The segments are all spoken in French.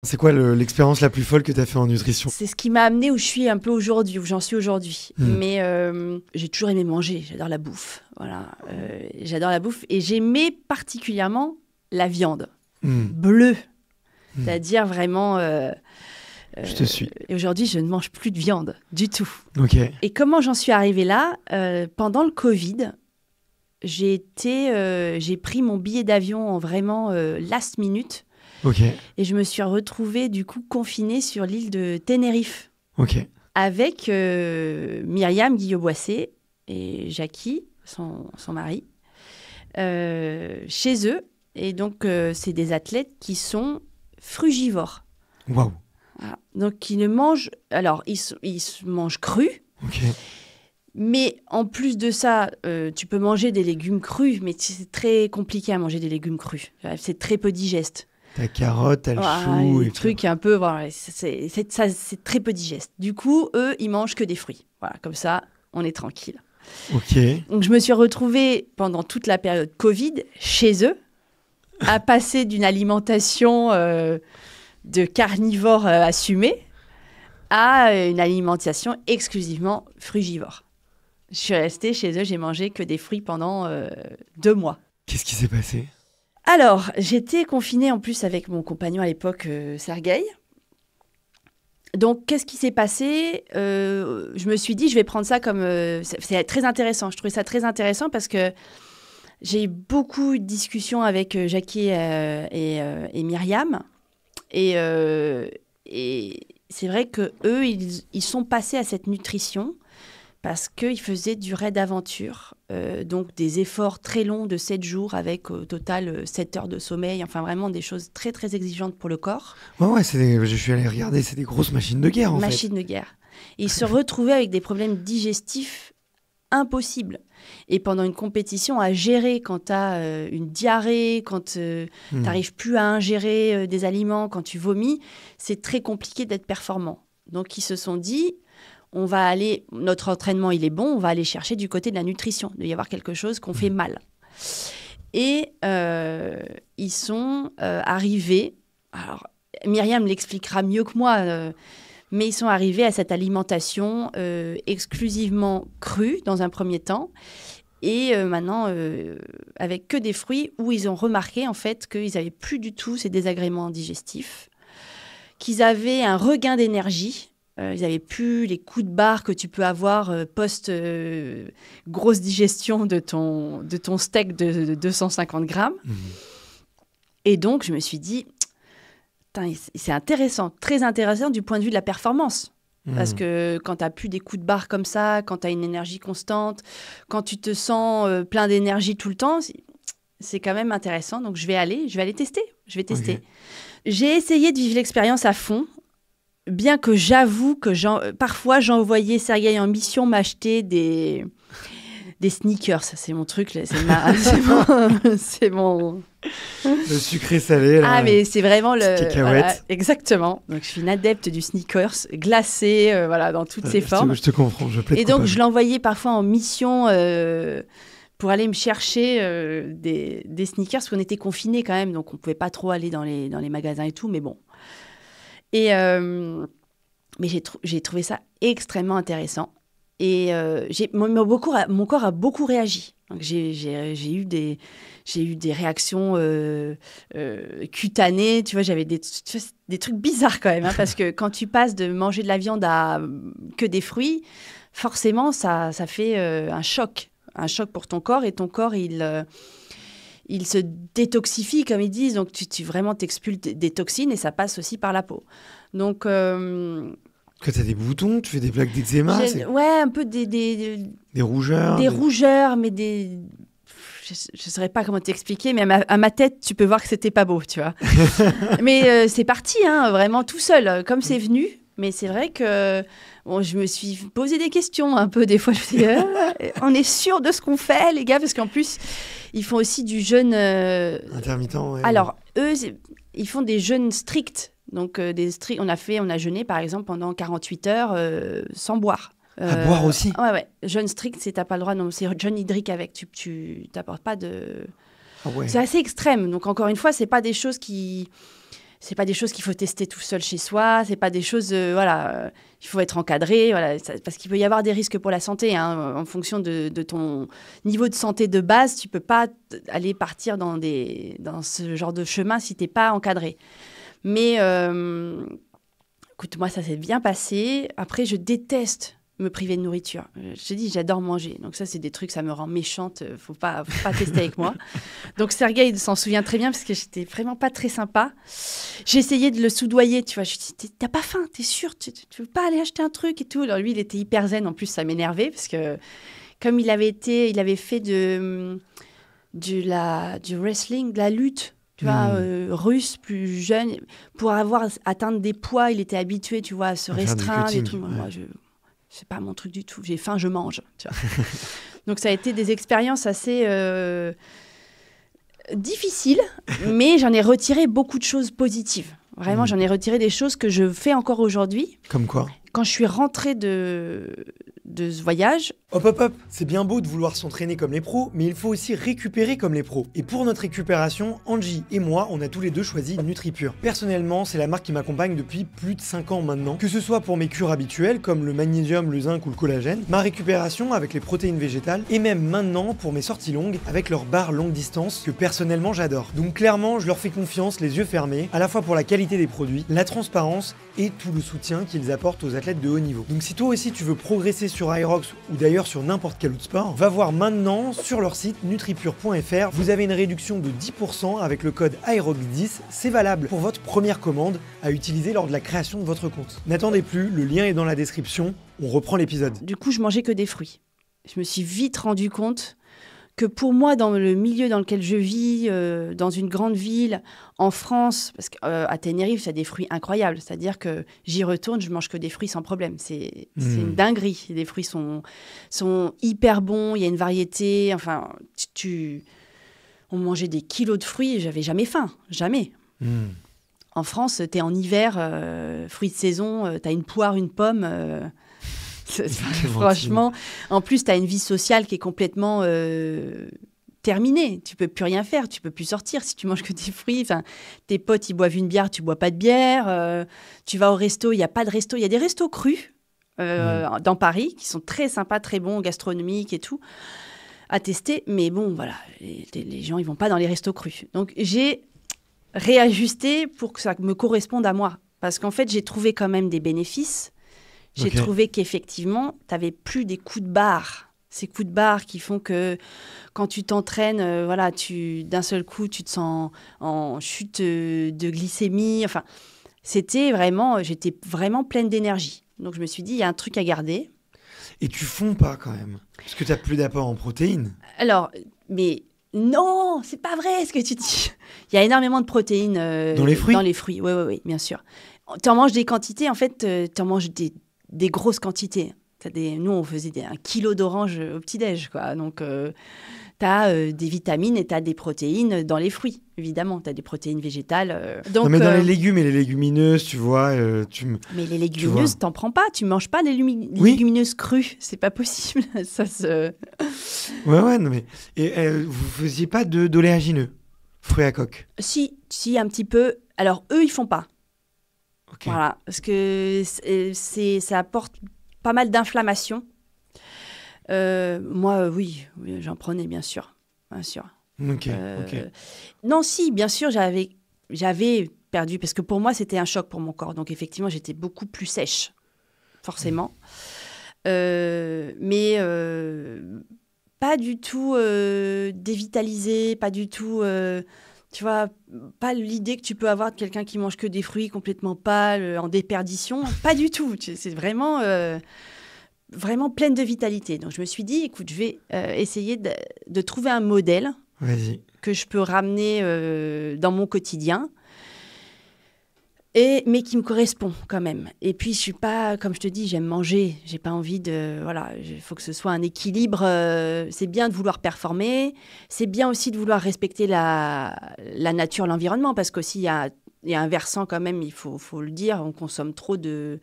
C'est quoi l'expérience la plus folle que tu as fait en nutrition? C'est ce qui m'a amené où je suis un peu aujourd'hui, où j'en suis aujourd'hui. Mais j'ai toujours aimé manger, j'adore la bouffe. Voilà, j'adore la bouffe et j'aimais particulièrement la viande bleue, c'est-à-dire vraiment. Je te suis. Et aujourd'hui, je ne mange plus de viande du tout. Ok. Et comment j'en suis arrivée là? Pendant le Covid, j'ai pris mon billet d'avion en vraiment last minute. Ok. Et je me suis retrouvée du coup confinée sur l'île de Tenerife. Ok. Avec Myriam Guillot-Boissé et Jackie, son mari, chez eux. Et donc, c'est des athlètes qui sont frugivores. Waouh. Voilà. Donc, ils ne mangent... Alors, ils se mangent crus. Ok. Mais en plus de ça, tu peux manger des légumes crus, mais c'est très compliqué à manger des légumes crus. C'est très peu digeste. Ta carotte, t'as le chou. Le truc un peu, voilà, c'est très peu digeste. Du coup, eux, ils mangent que des fruits. Voilà, comme ça, on est tranquille. Ok. Donc, je me suis retrouvée pendant toute la période Covid chez eux, à passer d'une alimentation de carnivore assumé à une alimentation exclusivement frugivore. Je suis restée chez eux, j'ai mangé que des fruits pendant 2 mois. Qu'est-ce qui s'est passé? Alors, j'étais confinée en plus avec mon compagnon à l'époque, Sergueï. Donc, qu'est-ce qui s'est passé? Je me suis dit, je vais prendre ça comme... c'est très intéressant. Je trouvais ça très intéressant parce que j'ai eu beaucoup de discussions avec Jackie et Myriam. Et c'est vrai qu'eux, ils sont passés à cette nutrition parce qu'ils faisaient du raid aventure, donc des efforts très longs de 7 jours avec au total 7 heures de sommeil, enfin vraiment des choses très très exigeantes pour le corps. Ouais, je suis allé regarder, c'est des grosses machines de guerre en fait. Machines de guerre. Et ils se retrouvaient avec des problèmes digestifs impossibles. Et pendant une compétition, à gérer quand tu as une diarrhée, quand tu n'arrives plus à ingérer des aliments, quand tu vomis, c'est très compliqué d'être performant. Donc ils se sont dit... notre entraînement, il est bon, on va aller chercher du côté de la nutrition. Il doit y avoir quelque chose qu'on fait mal. Et ils sont arrivés, alors Myriam l'expliquera mieux que moi, mais ils sont arrivés à cette alimentation exclusivement crue dans un premier temps. Et maintenant, avec que des fruits, où ils ont remarqué en fait qu'ils n'avaient plus du tout ces désagréments digestifs, qu'ils avaient un regain d'énergie. Ils n'avaient plus les coups de barre que tu peux avoir post-grosse digestion de ton steak de 250 grammes. Et donc, je me suis dit, c'est intéressant, très intéressant du point de vue de la performance. Parce que quand tu n'as plus des coups de barre comme ça, quand tu as une énergie constante, quand tu te sens plein d'énergie tout le temps, c'est quand même intéressant. Donc, je vais aller tester. Je vais tester. Okay. J'ai essayé de vivre l'expérience à fond. Bien que j'avoue que parfois j'envoyais Sergueï en mission m'acheter des sneakers. Ça, c'est mon truc. C'est mon... Le sucré salé. Là, mais c'est vraiment le... Cacahuète. Voilà, exactement. Donc, je suis une adepte du sneakers, glacé, dans toutes ses formes. Je te comprends, je plaide Et donc, coupable. je l'envoyais parfois en mission pour aller me chercher des sneakers, parce qu'on était confinés quand même, donc on ne pouvait pas trop aller dans les magasins et tout, mais bon. Et mais j'ai trouvé ça extrêmement intéressant. Et mon corps a beaucoup réagi. Donc j'ai eu des réactions cutanées. Tu vois, j'avais des trucs bizarres quand même. Hein, parce que quand tu passes de manger de la viande à que des fruits, forcément, ça fait un choc. Un choc pour ton corps. Et ton corps, il se détoxifie, comme ils disent. Donc, tu vraiment t'expulses des toxines et ça passe aussi par la peau. Donc... Que tu as des boutons, tu fais des plaques d'eczéma? Ouais, un peu des rougeurs. Des rougeurs, mais des... Je ne saurais pas comment t'expliquer, mais à ma tête, tu peux voir que c'était pas beau, tu vois. Mais c'est parti, hein, vraiment tout seul, comme c'est venu. Mais c'est vrai que je me suis posé des questions un peu. Des fois, je me dis, on est sûr de ce qu'on fait, les gars? Parce qu'en plus, ils font aussi du jeûne... intermittent, ouais. Alors, eux, ils font des jeûnes stricts. Donc, on a jeûné, par exemple, pendant 48 heures sans boire. À boire aussi? Ouais. Jeûne strict, t'as pas le droit. Non, c'est jeûne hydrique avec. Tu t'apportes pas de... Ah ouais. C'est assez extrême. Donc, encore une fois, c'est pas des choses qui c'est pas des choses qu'il faut tester tout seul chez soi. C'est pas des choses, il faut être encadré, parce qu'il peut y avoir des risques pour la santé. Hein, en fonction de ton niveau de santé de base, tu peux pas aller partir dans ce genre de chemin si t'es pas encadré. Mais écoute, moi, ça s'est bien passé. Après, je déteste me priver de nourriture. Je te dis, j'adore manger. Donc ça, c'est des trucs, ça me rend méchante. Faut pas tester avec moi. Donc Sergueï s'en souvient très bien parce que j'étais vraiment pas très sympa. J'ai essayé de le soudoyer, tu vois. Je lui dis, t'as pas faim, t'es sûr, tu veux pas aller acheter un truc et tout. Alors lui, il était hyper zen. En plus, ça m'énervait parce que comme il avait fait du wrestling, de la lutte, tu vois, russe, plus jeune, pour atteindre des poids, il était habitué, tu vois, à se restreindre et tout. Moi, c'est pas mon truc du tout. J'ai faim, je mange. Tu vois. Donc, ça a été des expériences assez difficiles, mais j'en ai retiré beaucoup de choses positives. Vraiment, j'en ai retiré des choses que je fais encore aujourd'hui. Comme quoi? Quand je suis rentrée de ce voyage... Hop, c'est bien beau de vouloir s'entraîner comme les pros, mais il faut aussi récupérer comme les pros. Et pour notre récupération, Angie et moi, on a tous les deux choisi NutriPure. Personnellement, c'est la marque qui m'accompagne depuis plus de 5 ans maintenant. Que ce soit pour mes cures habituelles, comme le magnésium, le zinc ou le collagène, ma récupération avec les protéines végétales, et même maintenant pour mes sorties longues, avec leur barre longue distance, que personnellement j'adore. Donc clairement, je leur fais confiance, les yeux fermés, à la fois pour la qualité des produits, la transparence et tout le soutien qu'ils apportent aux athlètes de haut niveau. Donc si toi aussi tu veux progresser sur Aerox ou d'ailleurs sur n'importe quel autre sport, va voir maintenant sur leur site nutripure.fr. Vous avez une réduction de 10% avec le code AEROX10. C'est valable pour votre première commande à utiliser lors de la création de votre compte. N'attendez plus, le lien est dans la description. On reprend l'épisode. Du coup, je mangeais que des fruits. Je me suis vite rendu compte que pour moi, dans le milieu dans lequel je vis, dans une grande ville, en France, parce qu'à Tenerife, il y a des fruits incroyables. C'est-à-dire que j'y retourne, je mange que des fruits sans problème. C'est une dinguerie. Les fruits sont hyper bons, il y a une variété. Enfin, on mangeait des kilos de fruits, j'avais jamais faim, jamais. En France, t'es en hiver, fruits de saison, t'as une poire, une pomme... franchement, en plus, tu as une vie sociale qui est complètement terminée. Tu peux plus rien faire, tu peux plus sortir si tu manges que des fruits. Enfin, tes potes, ils boivent une bière, tu bois pas de bière. Tu vas au resto, il y a pas de resto. Il y a des restos crus dans Paris qui sont très sympas, très bons, gastronomiques et tout, à tester. Mais bon, voilà, les gens, ils vont pas dans les restos crus. Donc, j'ai réajusté pour que ça me corresponde à moi. Parce qu'en fait, j'ai trouvé quand même des bénéfices. J'ai trouvé qu'effectivement, tu n'avais plus des coups de barre. Ces coups de barre qui font que quand tu t'entraînes, d'un seul coup, tu te sens en chute de glycémie. Enfin, j'étais vraiment pleine d'énergie. Donc, je me suis dit, il y a un truc à garder. Et tu fonds pas quand même, parce que tu n'as plus d'apport en protéines. Alors, mais non, c'est pas vrai ce que tu dis. Il y a énormément de protéines dans les fruits. Dans les fruits, oui, bien sûr. Tu en manges des quantités, en fait, tu en manges des grosses quantités. Nous, on faisait 1 kilo d'orange au petit-déj, quoi. Donc, tu as des vitamines et tu as des protéines dans les fruits, évidemment. Tu as des protéines végétales. Donc, non, mais dans les légumes et les légumineuses, tu vois... Mais les légumineuses, t'en prends pas. Tu manges pas les légumineuses crues. C'est pas possible. Ça se... Ouais, non mais... Et vous faisiez pas d'oléagineux, fruits à coque? Si, un petit peu. Alors, eux, ils font pas. Okay. Voilà, parce que ça apporte pas mal d'inflammation. Moi, oui, j'en prenais, bien sûr. Ok. Non, si, bien sûr, j'avais perdu, parce que pour moi, c'était un choc pour mon corps. Donc, effectivement, j'étais beaucoup plus sèche, forcément. Mais pas du tout dévitalisée, pas du tout... tu vois, pas l'idée que tu peux avoir de quelqu'un qui mange que des fruits complètement pâles, en déperdition. Pas du tout. C'est vraiment, vraiment pleine de vitalité. Donc, je me suis dit, écoute, je vais essayer de trouver un modèle que je peux ramener dans mon quotidien, mais qui me correspond quand même. Et puis, je suis pas, comme je te dis, j'aime manger. J'ai pas envie de... Voilà, il faut que ce soit un équilibre. C'est bien de vouloir performer. C'est bien aussi de vouloir respecter la nature, l'environnement, parce qu'aussi, il y a un versant quand même, il faut le dire, on consomme trop de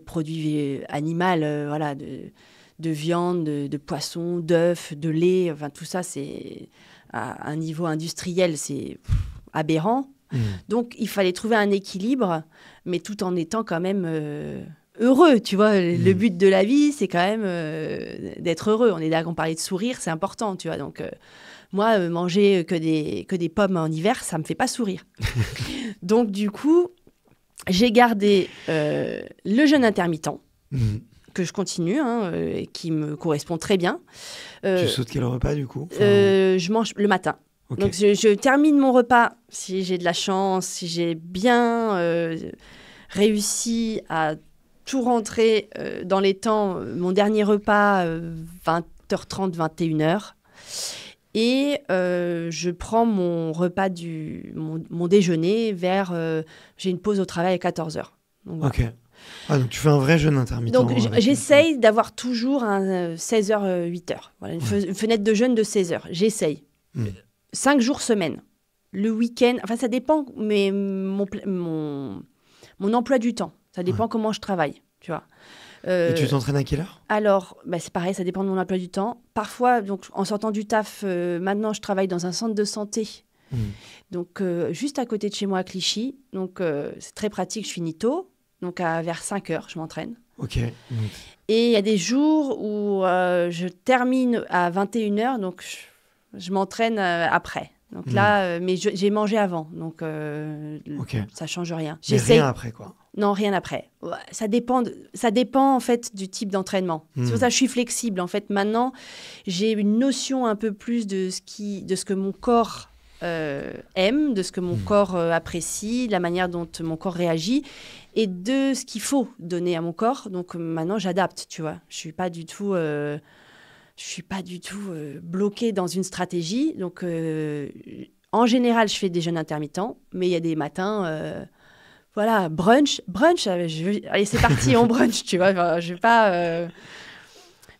produits animaux, voilà, de viande, de poisson, d'œufs, de lait. Enfin, tout ça, c'est à un niveau industriel, c'est aberrant. Donc, il fallait trouver un équilibre, mais tout en étant quand même heureux, tu vois. Le but de la vie, c'est quand même d'être heureux. On est là, on parlait de sourire, c'est important, tu vois. Donc, moi, manger que des pommes en hiver, ça me fait pas sourire. Donc, du coup, j'ai gardé le jeûne intermittent, que je continue, et qui me correspond très bien. Tu sautes quel repas, du coup? Je mange le matin. Okay. Donc, je termine mon repas, si j'ai de la chance, si j'ai bien réussi à tout rentrer dans les temps. Mon dernier repas, 20h30, 21h. Et je prends mon repas, mon déjeuner vers... j'ai une pause au travail à 14h. Donc, voilà. Ok. Ah, donc tu fais un vrai jeûne intermittent. Donc j'essaye d'avoir toujours un 16h, 8h. Voilà, une fenêtre de jeûne de 16h. J'essaye. 5 jours semaine. Le week-end, enfin ça dépend, mais mon emploi du temps. Ça dépend comment je travaille, tu vois. Et tu t'entraînes à quelle heure? Alors, c'est pareil, ça dépend de mon emploi du temps. Parfois, donc, en sortant du taf, maintenant je travaille dans un centre de santé. Donc, juste à côté de chez moi à Clichy. Donc, c'est très pratique, je finis tôt. Donc, vers 5h, je m'entraîne. Ok. Et il y a des jours où je termine à 21h, donc je m'entraîne après. Donc là, mais j'ai mangé avant, donc ça change rien. Mais rien après, quoi. Non, rien après. Ça dépend en fait du type d'entraînement. C'est pour ça que je suis flexible. En fait, maintenant, j'ai une notion un peu plus de ce que mon corps aime, de ce que mon corps apprécie, de la manière dont mon corps réagit et de ce qu'il faut donner à mon corps. Donc maintenant, j'adapte, tu vois. Je suis pas du tout bloquée dans une stratégie. Donc, en général, je fais des jeûnes intermittents, mais il y a des matins, voilà, brunch. Allez, c'est parti, on brunch, tu vois. Enfin, je vais pas.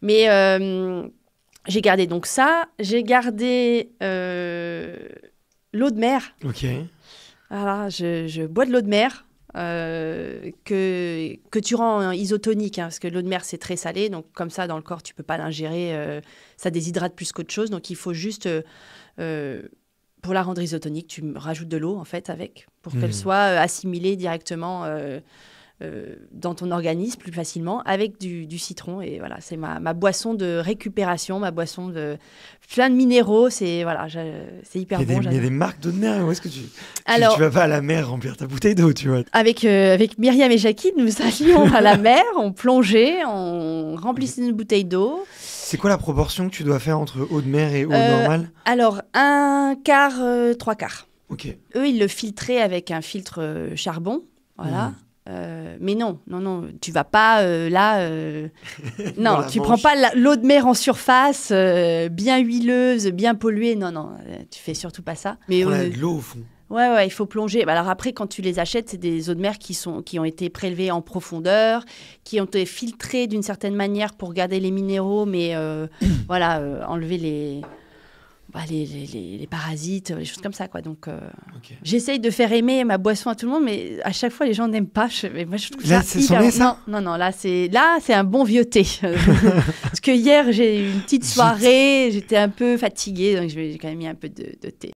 Mais j'ai gardé donc ça. J'ai gardé l'eau de mer. Ok. Voilà, je bois de l'eau de mer. Que tu rends isotonique, parce que l'eau de mer c'est très salé, donc comme ça dans le corps tu peux pas l'ingérer, ça déshydrate plus qu'autre chose, donc il faut juste pour la rendre isotonique tu rajoutes de l'eau en fait avec, pour qu'elle soit assimilée directement dans ton organisme plus facilement avec du citron, et voilà, c'est ma boisson de récupération, ma boisson de plein de minéraux, c'est c'est hyper bon. Il y a des marques d'eau de mer, où est-ce que tu vas pas à la mer remplir ta bouteille d'eau, tu vois? Avec Myriam et Jackie, nous allions à la mer, on plongeait, on remplissait une bouteille d'eau. C'est quoi la proportion que tu dois faire entre eau de mer et eau normale? Alors, 1/4, 3/4. Ok. Eux, ils le filtraient avec un filtre charbon, voilà. Mais non, tu vas pas non, tu prends pas l'eau de mer en surface, bien huileuse, bien polluée, non, tu fais surtout pas ça. Mais on a de l'eau au fond. Ouais, il faut plonger. Alors après, quand tu les achètes, c'est des eaux de mer qui ont été prélevées en profondeur, qui ont été filtrées d'une certaine manière pour garder les minéraux, mais voilà, enlever les parasites, les choses comme ça, quoi. Donc, j'essaye de faire aimer ma boisson à tout le monde, mais à chaque fois, les gens n'aiment pas. Mais moi, je trouve là, ça hyper... ça Non, là, c'est un bon vieux thé. Parce que hier, j'ai eu une petite soirée, j'étais un peu fatiguée, donc j'ai quand même mis un peu de thé.